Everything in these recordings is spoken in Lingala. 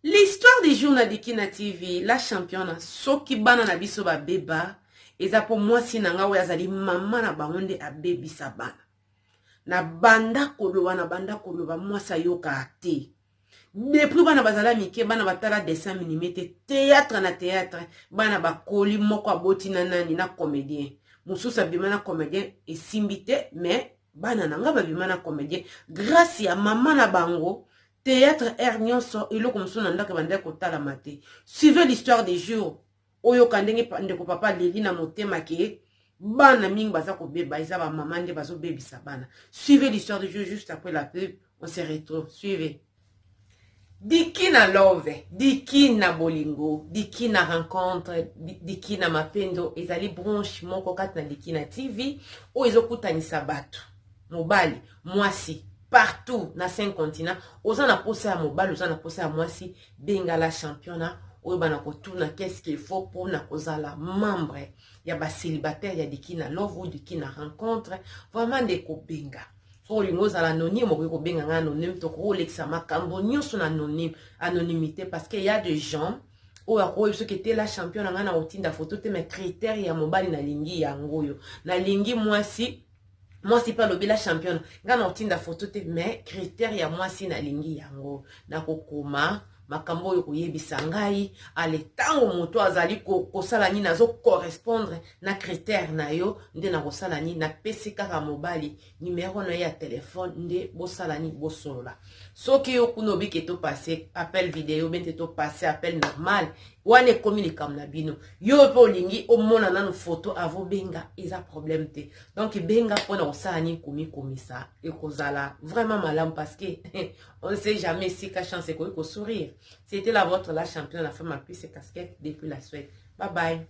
L'histoire des jours na Dikina TV, la championne, soki bana na biso ba beba, eza po mwasi nanga we azali mama na bangonde a baby sabana. Na banda koloba mwasa yoka ate. Depuis bana bazala mike, bana batala dessin minimete, théâtre na théâtre, bana bakoli moko aboti na nani na comédien. Mususa bimana comédien et simbite, mais bana nanga ba bimana comédien. Grâce ya mama na bango, théâtre Ernionso, ilo comme son anda kabanda kotala mate. Suivez l'histoire des jours. Oyo kandenge ndeko papa leli na motema ke bana ming baza ko beba isa ba maman nde bazo bebisa bana. Suivez l'histoire des jours juste après la pub, on se retrouve. Suivez. Dikina love, Dikina bolingo, Dikina rencontre, Dikina mapendo, ezali branche moko kati na Dikina TV, o ezokutanisa bato. Mobali, mwasi, partout na 5 continents, oza na posa ya mobali, oza na posa ya mwasi, benga la championnat, oyo bana kotuna qu'est-ce qu'il faut pour na kozala membre ya ba célibataire ya Dikina love ou Dikina rencontre, vraiment ndeko benga. So lingoza l'anonyme, on peut bien anonyme, to ko lexa makambo nyonso na anonyme, anonymité parce qu'il y a des gens ou à quoi ceux qui étaient la championne ngana otinda photo te mes critères ya mobali na lingi ya ngoyo. Na lingi moi si pas lobi la championne ngana otinda photo te mes critères ya moi si na lingi ya ngo. Na kokoma makambo yo koyebisa ngai ale tango moto azali kosala nini nazo correspondre na critère na yo nde na kosala nini na pesi kaka mobali numéro na ya téléphone nde bosala ni bosolola soki yo kuno bike to passer appel vidéo bente to passer appel normal wane communique na bino yo po lingi omona nanu photo avo benga eza problème te donc benga pona osala ni komisa e kozala vraiment malam parce que on ne sait jamais si ka chance ko sourire. C'était la vôtre, la championne, la femme a pris ses casquettes depuis la Suède. Bye bye.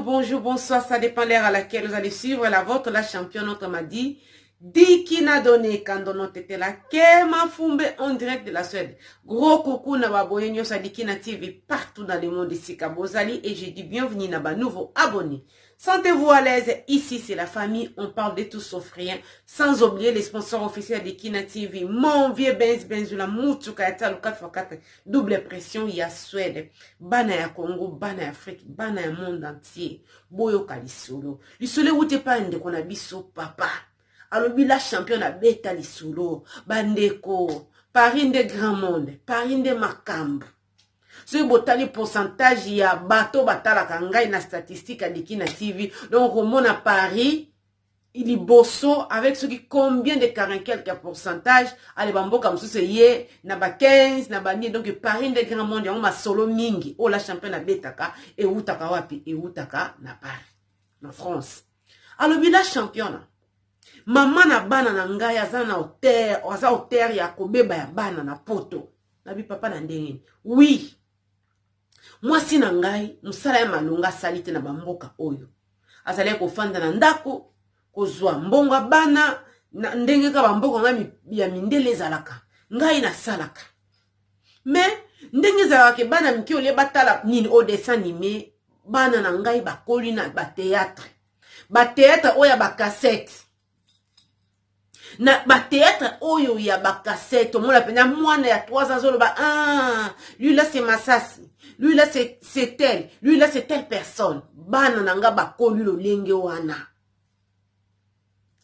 Bonjour, bonsoir, ça dépend l'heure à laquelle vous allez suivre la vôtre, la championne, notre m'a dit, Dikina donné quand on était là, Kema Fumbe en direct de la Suède. Gros coucou na baboyenyo sa Dikina TV partout dans le monde ici Kabozali et j'ai dit bienvenue na ba nouveau abonné. Sentez-vous à l'aise, ici c'est la famille, on parle de tout sauf rien, sans oublier les sponsors officiels de Dikina TV, mon vieux Benz la Moutuka Yata, le 4x4, double pression, il y a Suède, Bana ya Congo, Bana ya Afrique, Bana ya monde entier, Boyo Kalisolo, l'isolo ou te pas inde qu'on a biso papa, alors la championne a beta l'isolo, Bandeko, Paris de grand monde, Paris de Makambo. Ce botali pourcentage il y a bateau batala kangai na statistique à Dikina TV. Donc au monde à Paris, il est bosso avec ce qui combien de 40 quelques pourcentage allez bambo comme ça c'est yé na ba 15 na ba ni donc Paris de grand monde on ma solo mingi oh la championne à betaka et utaka wapi et utaka na Paris na France. Alors bila championne maman na bana na ngai azana hauteur ya kobeba ya bana na poto. Na bi papa na ndenge. Oui. Moi si na ngai musala ya malunga salite na bamboka oyo azali kofanda na ndako kozwa mbongo bana na ndenge ka bamboka ngai ya mindele zalaka ngai na salaka mais ndenge zalaka ke bana miki ole batala nini o dessin animé bana na ngai bakoli na ba théâtre oya ba cassette na ba théâtre oyo ya ba cassette on la pena mwana ya 3 ans zolo ba lui là c'est Masasi. Lui là c'est tel, lui là c'est telle personne. Bana nanga ba kolu lo lenge wana.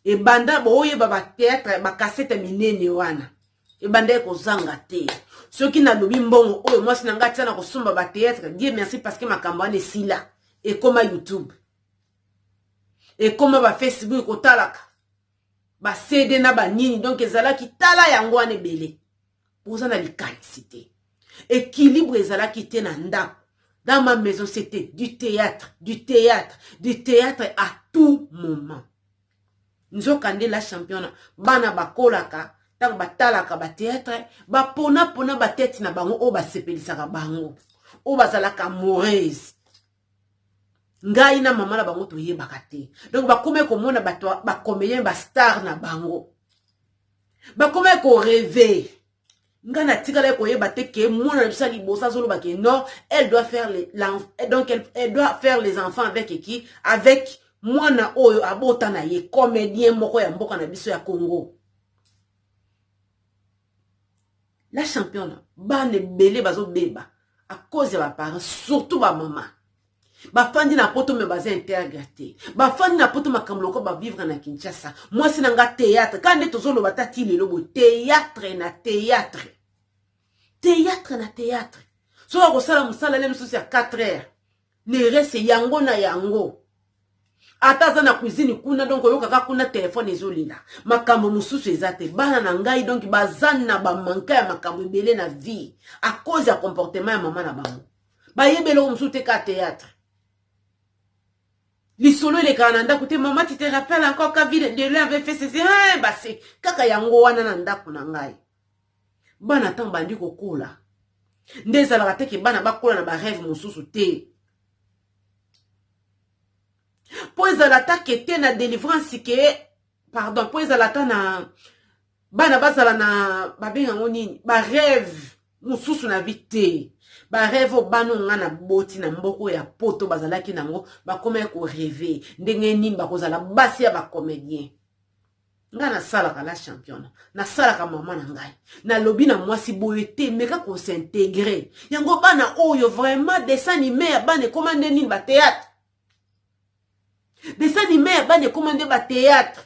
E banda boye ba théâtre ba cassette minene wana. E banda ko zanga te. Ceux qui na lobi mbongo oyo moi sinanga tia na ko sumba ba théâtre, Dieu merci parce que makamba ne sila et comme YouTube. Et comme ba Facebook ko talaka. Ba CD na ba nini donc ezala ki tala yango ane belé. Poza na likanisité. Équilibre ezala ki te na ndako. Dans ma maison c'était du théâtre à tout moment. Nzo kande la championne bana bakolaka Tant batalaka ba théâtre, ba pona ba tête na bango o ba sepelisaka bango. O bazalaka amoureuse. Ngai na mama na bango toyebaka te. Donc bakome komona bato bakomeyen ba star na bango. Bakome ko rêver. Nga na tikala koyeba te ke mona na bisa libosa zolo ba ke non, elle doit faire elle doit faire les enfants avec qui? Avec mwana oyo abota na ye comédien moko ya mboka na biso ya Congo. La championne, bane belé bazo beba à cause de ma parents, surtout ma maman. Ba fandi na poto me baza intergraté. Ba fandi na poto makamloko ba vivre na Kinshasa. Moi c'est nanga théâtre. Quand ne tozo lo batati le lobo théâtre na théâtre. Théâtre na théâtre. So ko sala musala le mususi à 4 heures. Ne reste yango na yango. Ataza na cuisine kuna donc oyoka ka kuna téléphone ezolila. Makambo mususu ezate bana na ngai donc bazana ba manka ya makambo ebele na vie à cause ya comportement ya maman na bango. Ba yebelo mususu te ka théâtre. Lisolo le kananda kote maman tu te rappelles encore quand ville de lui avait fait ceci bah c'est kaka yango wana na ndako na ngai. Bana tan bandi kokola. Ndeza la te ke bana bakola na ba rêve mususu te. Pois à l'attaque était na délivrance que pardon pois à l'attaque na bana bazala na babenga ngoni ba rêve mususu na vite ba rêve bano ngana boti na mboko ya poto bazalaki nango bakome ko rêver ndenge nini bakozala basi ya ba comédien ngana sala ka la championne na sala ka mama na ngai na lobi na mwasi boyete meka ko s'intégrer yango bana oyo vraiment dessin animé ya bana commande nini ba théâtre. Dessin animé ya bana commande ba théâtre.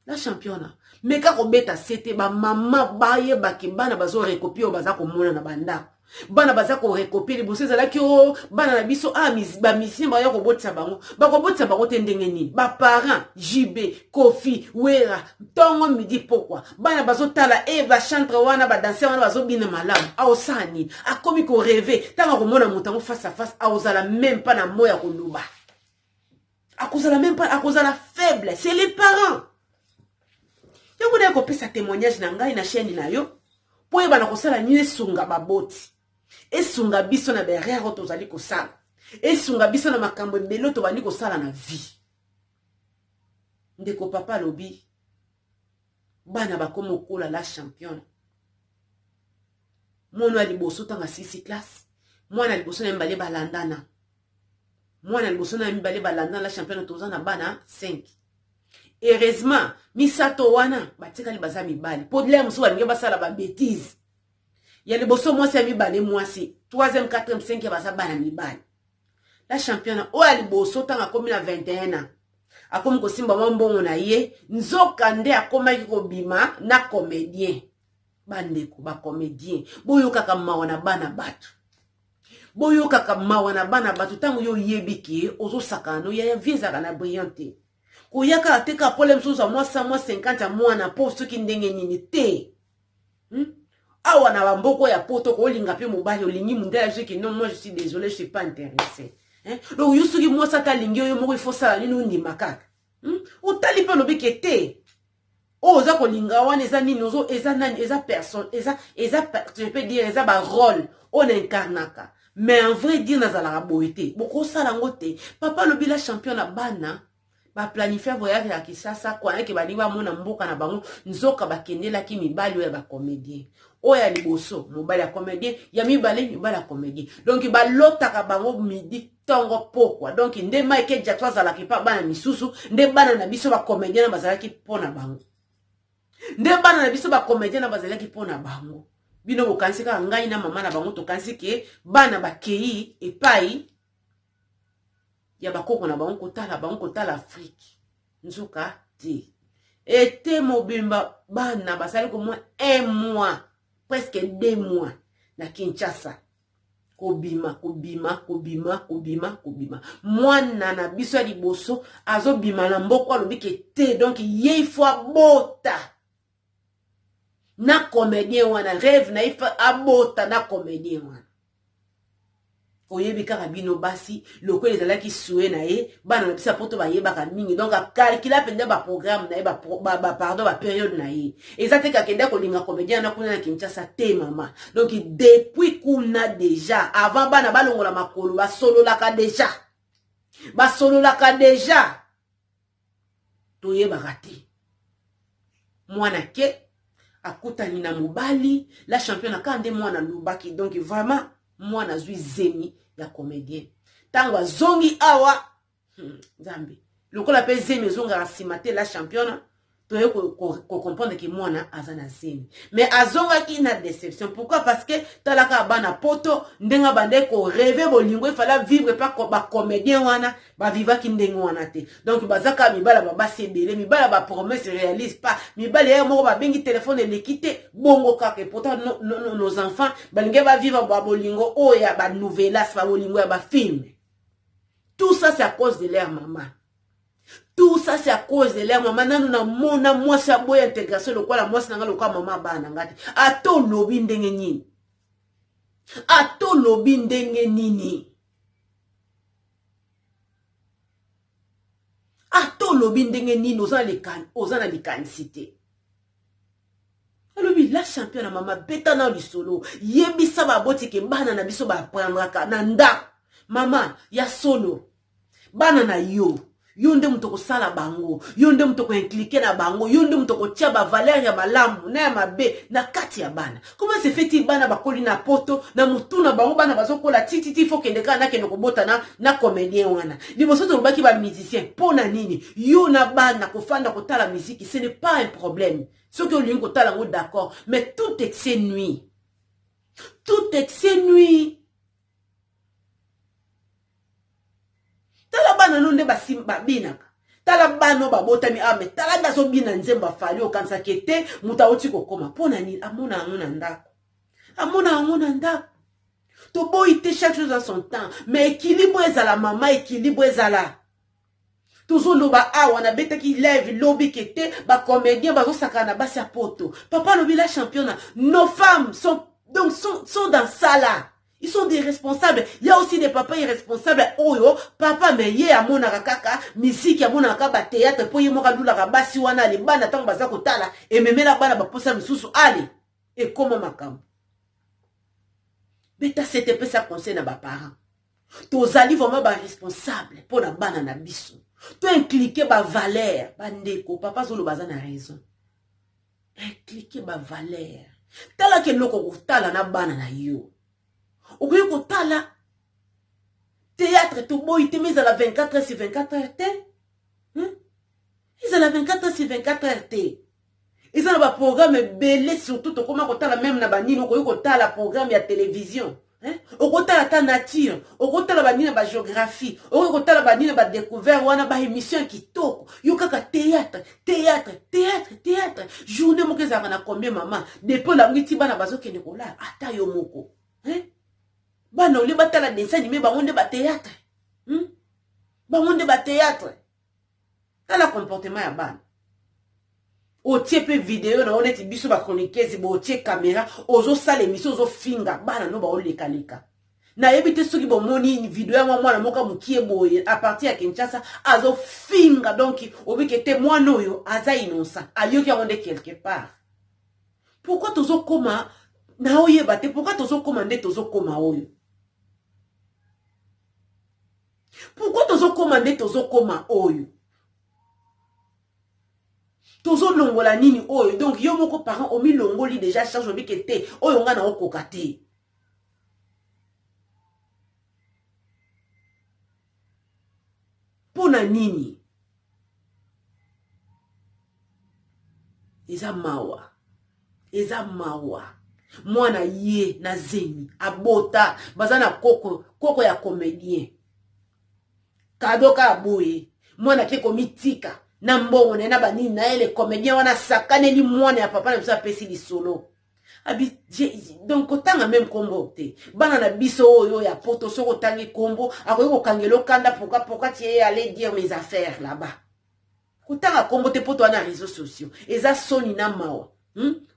La championne mais ka ko beta c'était ba mama baye ba ke bana bazo recopier baza ko mona na banda bana baza ko recopier liboso za la ki o bana na biso ba misi ba yo ko botisa bango te ndenge nini ba parents JB Kofi Wera tongo midi pourquoi bana bazo tala ba chantre wana ba danser wana bazo bina malamu a osani a komi ko rêver tanga ko mona mutango face à face a osala même pas na moya ko luba a kozala même pas a kozala faible c'est les parents. Yango na ko pesa témoignage na ngai na chaîne na yo po yeba na kosala ni esunga baboti esunga biso na berero tozali kosala esunga biso na makambo mbelo to bandi kosala na vie ndeko papa lobi bana bakomo kola la championne mono ali boso tanga 6 classe mwana liboso na mbale balandana mwana liboso na mbale balandana la championne tozana bana 5. Heureusement, misato wana batikali baza mibali. Podle muso balinge basala ba bêtise. Ya liboso mwasi ya mibali mwasi. 3e, 4e, 5e baza bana mibali. La championne o ya liboso tanga komi na 21 ans. Akomi ko simba mbongo na ye, nzoka nde akomaki ko bima na comédien. Bandeko ba comédien. Boyo kaka mawana bana batu. Boyo kaka mawana bana batu tango yo yebiki ozo sakano ya visa kana brillante. Oyaka ateka problème sous à moi 100 moi 50 à moi na pauvre ceux qui ndenge nini te. Awa na bamboko ya poto ko linga pe mobali olingi mundela je que non moi je suis désolé je suis pas intéressé. Donc yusuki moi ça ta lingi yo moko il faut ça ni ndi makaka. Otali pe lobi kete. Oza ko linga wana eza nini ozo eza nani eza personne eza je peux dire eza ba rôle on incarnaka. Mais en vrai dire nazala boité. Boko sala ngote. Papa lobi la championne na bana. Ba planifier voyage ya Kinshasa kwa yake bali ba mona mboka na bango nzoka bakendela ki mibali ya ba comédien oya liboso mobali ya comédien ya mibali ya comédien donc ba lota ka bango midi tongo pokwa donc nde maike jatwa za la kipa bana misusu nde bana na biso ba comédien na bazala ki pona bango nde bana na biso ba comédien na bazala ki pona bango bino bokansika ngai na mama na bango to kansike bana ba kei epai ya bakoko na bango kotala Afrique nzuka ti ete mobimba bana basali ko moins 1 mois presque 2 mois na Kinshasa kobima mwana na biso liboso azobima na mboko alobike te donc ye faut bota na comédien wana rêve na ifa abota na comédien wana oyebi kaka bino basi lokola ezalaki sue na ye bana na biso ya poto bayebaka mingi donc akalkila mpenza baprogramme na ye pardon bapériode na ye eza te kakende kolinga comédien na kuna na Kinshasa te mama donc depuis kuna déjà avant bana balongola makolo basololaka déjà toyebaka te mwana ke akutani na mobali la championne kande mwana lubaki donc vraiment mwana zwi zemi ya comédien tango azongi awa nzambe lokola pe zemi zonga rasima te la championne toye ko comprendre que mwana azana zemi mais azongaki na déception pourquoi parce que talaka bana poto ndenga bande ko rêver bolingo il fallait vivre pas ba comédien wana ba vivaki ndenga wana te donc bazaka mibala babasi ebele mibala ba promesse réalise pas mibala ya moko ba bengi téléphone l'équité bongo kake pourtant nos enfants balinge ba vivre ba bolingo oya ba novelas ba bolingo ya ba film tout ça c'est à cause de leur maman. Tout ça c'est à cause de leur maman. Nanu na mona mwasi ya boya intégration lokola mwasi nanga lokola mama bana ngati. Ato lobi ndenge nini. Ato lobi ndenge nini. Ato lobi ndenge nini ozana likanisite. Alobi la championne mama beta na lisolo. Yebisa ba boti ke bana na biso ba prandraka na nda. Mama ya solo. Bana na yo. Yonde mutoko sala bango, yonde mutoko impliqué na bango, yonde mutoko tia ba valeur ya malamu na ya mabe na kati ya bana. Comment se fait-il bana bakoli na poto na mutu na bango bana bazokola tititi faut kende kana kende kobota na comédien wana. Liboso to baki ba musicien pona nini? Yo na bana kofanda kotala musique, ce n'est pas un problème. Ce que lui kotala ngo d'accord, mais tout excès nuit. Tout excès nuit. Tala bana nonde basimba binaka. Tala bano babotami ame. Tala dazo bina nzemba fali okansa kete muta oti kokoma. Pona ni amona ndako. Amona ndako. To boite chaque chose en son temps. Mais équilibre ezala mama, équilibre ezala. Toujours loba awa na beta ki lève lobby kete ba comédien bazo sakana basi a poto. Papa lobi la championne. Nos femmes sont dans ça là. Ils sont des responsables. Il y a aussi des papas irresponsables. Oh yo, papa me ye amona kaka, musique amona kaka théâtre po ye moka dula kabasi wana le bana tango baza kotala et meme la bana ba posa misusu allez. Et comment makam? Beta c'était peu ça concerne ba parents. Tozali vraiment ba responsable pour la bana na biso. To impliquer ba valeur, ba ndeko, papa zolo baza na raison. Impliquer ba valeur. Tala ke loko kotala na bana na yo. Ou bien kotala théâtre tout beau il te met à la 24 heures sur 24 heures ils ont la 24 heures sur 24 heures ils ont un programme belé surtout comment kotala même na banini ou kotala programme ya télévision au kotala ta nature au kotala banini ba géographie au kotala banini ba découvert wana ba émission kitoko yo kaka théâtre journée moko za na combien maman depuis la ngiti bana bazokende kola ata yo moko bana oli batala dessin animé bangonde ba théâtre bangonde ba théâtre tala comportement ya bana o tie pe vidéo na oneti biso ba chroniqueuse bo tie caméra ozo sala émission ozo finga bana no ba oleka leka na yebite soki bo moni vidéo ya mwana moka mukie boye à partir ya Kinshasa azo finga donc obikete mwana oyo aza innocent ayoki amonde quelque part pourquoi tozo koma na oyeba te pourquoi tozo commander tozo koma oyo. Pourquoi tozo commander tozo koma oyo? Tozo longola nini oyo? Donc yo moko parent omi longoli déjà charge obi kete oyo nga na okoka te. Pona nini? Eza mawa. Mwana ye na zemi abota bazana koko ya comédien. Kadoka aboye mwana ke komitika na mbongo na banini na ele comédien wana sakane li mwana ya papa na biso apesi li solo abi donc otanga même kombo te bana na biso oyo ya poto soko tangi kombo akoyi ko kangelo kanda pourquoi tu es allé dire mes affaires là-bas kotanga kombo te poto na réseaux sociaux eza soni na mawa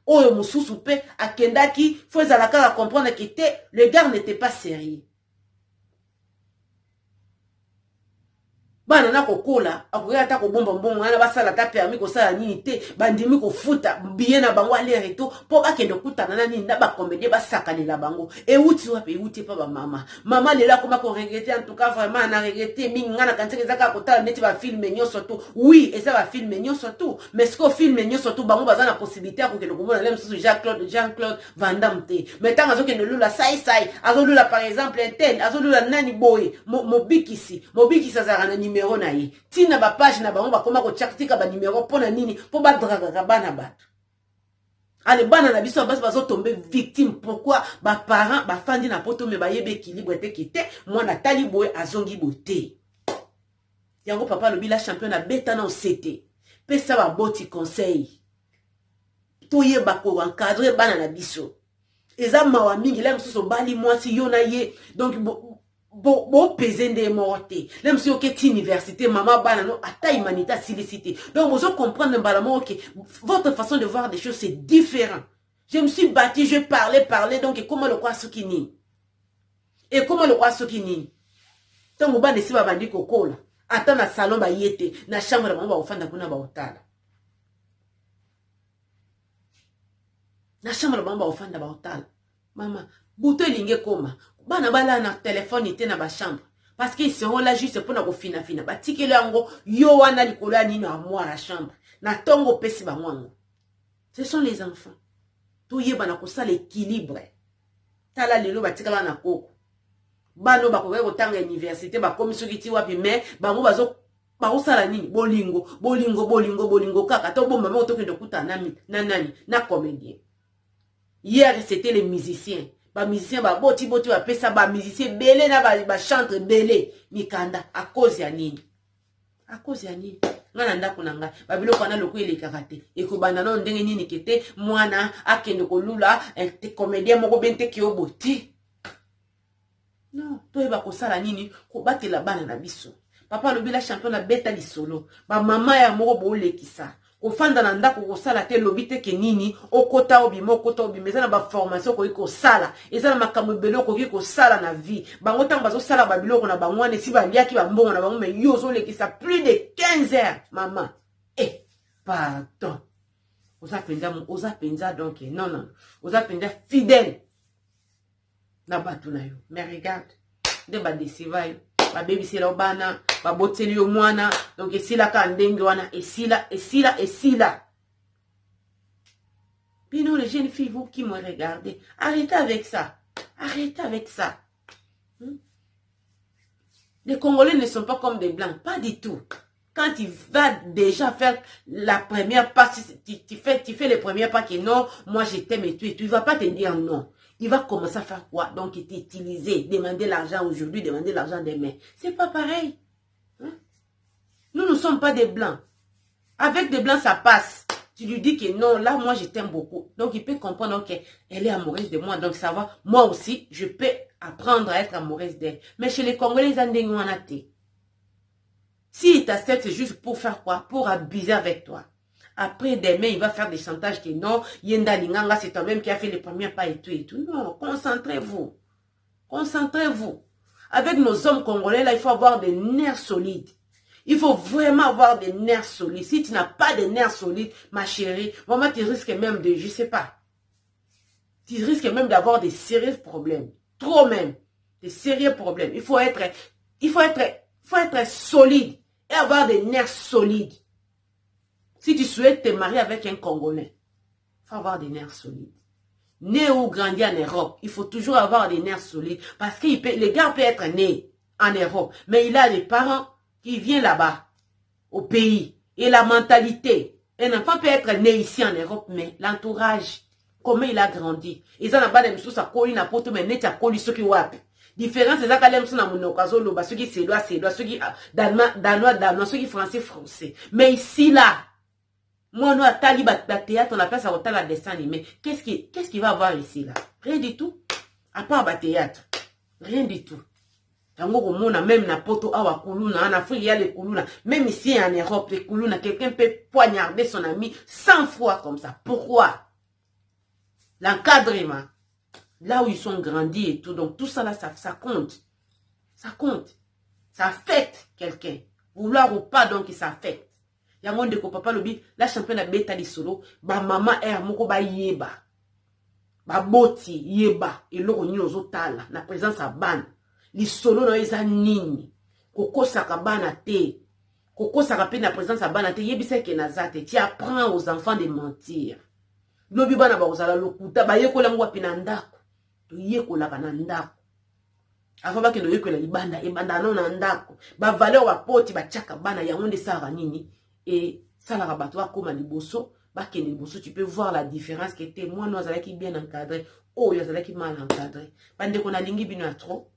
oyo mususu pe akendaki faut ezala kaka comprendre que le gars n'était pas sérieux. bana na kokola akoya ta ko bomba mbongo na basala ta permis ko sala nini te bandimi ko futa bien na bango aller et tout po ba kende kutana na nini na ba comédie ba sakanela bango e uti wapi uti pa ba mama lela koma ko regretter en tout cas vraiment na regretter minga na kantseke zaka ko tala neti ba film nyonso tout oui et ça va film nyonso tout mais ce ko film nyonso tout bango baza na possibilité ko kende ko mona lem sous Jean-Claude Van Damme te mais tant azo kende lula sai azo lula par exemple un tel azo lula nani boy mobikisi azara na numéro na ye tina ba page na bango bakoma ko tchakitika ba numéro pona nini po ba draga bana bato ale bana na biso basi bazo tomber victime pourquoi ba parents ba fandi na poto me ba yebe équilibre te kite mwana tali boy azongi bote yango papa lobi la champion na beta na OCT pesa ba boti conseil to yeba ko encadrer bana na biso eza mawa mingi la msuso bali mwasi yo na ye donc bo pesende morte même si ok université maman bana no ata humanité silicité donc vous comprendre mbalamo ok votre façon de voir des choses c'est différent. Je me suis battu, je parlais donc et comment le quoi sokini et comment le quoi sokini donc vous bande si ba bandi kokola ata na salon ba yete na chambre ba ofanda kuna ba otala na chambre ba ofanda ba otala mama buto elinge koma bana bala na téléphone ite na ba chambre parce qu'ils seront là juste pour na ko fina ba tikele yango yo wana likolo ya nini amwa la chambre na tongo pesi ba mwango. Ce sont les enfants tout yeba na ko sa l'équilibre tala lelo batikala na koko bano ba ko tanga université ba komi soki ti wapi mais bango bazo sala nini bolingo kaka to bomba mo to kende kuta na nani na comédien. Hier c'était les musiciens. Ba musicien ba boti ba pesa ba musicien belé na ba chantre belé mikanda à cause ya nini ngana ndako nanga ba biloko na loko ile kakate e ko banda no ndenge nini kete mwana akende ko lula te comédien moko bente ki oboti non to eba ko sala nini ko batela bana na biso papa lobi la champion na beta lisolo ba mama ya moko bo lekisa ofanda na ndako ko sala te lobi te ke nini okota obi meza na ba formation ko sala eza na makambo ebelo ko sala na vie bango tanga bazo sala ba biloko na bangwane si ba liaki ba mbongo na bango me yo zo lekisa plus de 15 heures maman pardon oza penza donc non oza penza fidèle na batu na yo mais regarde de ba desiva yo ba baby sila obana ba boteli yo mwana donc esila ka ndenge wana esila Pino les jeunes filles vous qui me regardez arrêtez avec ça Les Congolais ne sont pas comme des blancs, pas du tout. Quand tu vas déjà faire la première partie, tu fais les premiers pas que non, moi je t'aime et tout, il ne va pas te dire non. Il va commencer à faire quoi? Donc, t'utiliser, demander l'argent aujourd'hui, demander l'argent demain. C'est pas pareil. Hein? Nous ne sommes pas des blancs. Avec des blancs, ça passe. Tu lui dis que non, là, moi, je t'aime beaucoup. Donc, il peut comprendre qu'elle est amoureuse de moi. Donc, ça va. Moi aussi, je peux apprendre à être amoureuse d'elle. Mais chez les Congolais, ils ont des nuanatés. S'il t'accepte, c'est juste pour faire quoi? Pour abuser avec toi. Après, demain, il va faire des chantages que non, Yenda Linganga, c'est toi-même qui a fait les premiers pas et tout et tout. Non, concentrez-vous. Concentrez-vous. Avec nos hommes congolais, là, il faut avoir des nerfs solides. Il faut vraiment avoir des nerfs solides. Si tu n'as pas de nerfs solides, ma chérie, vraiment, tu risques même de, je sais pas, tu risques même d'avoir des sérieux problèmes. Trop même. Des sérieux problèmes. Il faut être solide et avoir des nerfs solides. Si tu souhaites te marier avec un Congolais, il faut avoir des nerfs solides. Né ou grandi en Europe, il faut toujours avoir des nerfs solides. Parce que le gars peut être né en Europe, mais il a des parents qui viennent là-bas, au pays. Et la mentalité. Un enfant peut être né ici en Europe, mais l'entourage, comment il a grandi. Ils ont là-bas des choses à coller, n'a pas tout, mais net à coller ce qui wap. Différence, c'est ça qu'elle aime son amour, ceux qui c'est ceux qui danois, ceux qui français. Mais ici, là, moi, nous, à Taliba, théâtre, on appelle ça au la dessin animé. Qu'est-ce qu'il va avoir ici, là? Rien du tout. À part le théâtre. Rien du tout. Même na poto awa kuluna, en Afrique, il y a les kuluna. Même ici, en Europe, les kuluna, quelqu'un peut poignarder son ami 100 fois comme ça. Pourquoi? L'encadrement. Là où ils sont grandis et tout. Donc, tout ça, là, ça compte. Ça compte. Ça affecte quelqu'un. vouloir ou pas, donc ça affecte. Yango ndeko papa lobi, la championne a beta di solo, ba maman er moko ba yeba. Ba boti yeba, et loko nyo zotala, na présence à ban. Li solo no eza nini. Koko saka bana te. Koko saka pe na présence à bana te, yebisa ke nazate. Tu apprends aux enfants de mentir. Lobi bana ba ozala lokuta, ba yekola ngwa pe na ndako. To yekola ka na ndako. Avant ba ke no yekola libanda, ebanda no na ndako. Ba valeur wa poti ba tchaka bana yango nde sara nini. Et ça la rabattoir comme à liboso, tu peux voir la différence qui était moi nous allons qui bien encadré, oh nous allons qui mal encadré. Pendant qu'on a lingi bino à trop,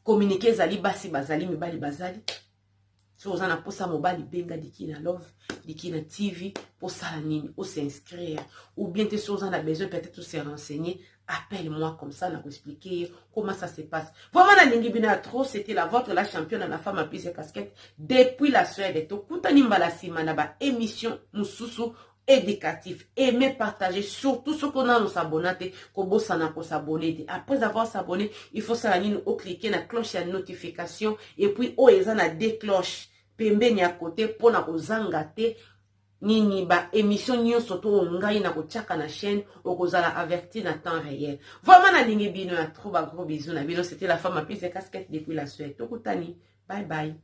communiquer zali basi bazali mibali bazali. Si vous en avez pour ça mobile benga dikina love, dikina TV pour ça la ligne, ou s'inscrire, ou bien si vous en avez besoin peut-être se renseigner. Appelle-moi comme ça, on va vous expliquer comment ça se passe. Vraiment, la Lingi Binatro, c'était la vôtre, la championne de la femme à plusieurs casquettes depuis la Suède. Émission Moussousou éducatif. Aimez partager, surtout ce qu'on a nous s'abonner, qu'on s'abonner. Après avoir s'abonné, il faut s'abonner ou cliquer la cloche de notification et puis oh ils en a des cloches. Pembe ni à côté pour na kozangate. Nini ba émission nyo soto ngai na kochaka na chaîne okozala averti na temps réel. Vraiment na lingi bino ya trop ba gros bisous na bino, c'était la femme à plus de casquettes depuis la Suède. Tokutani. Bye bye.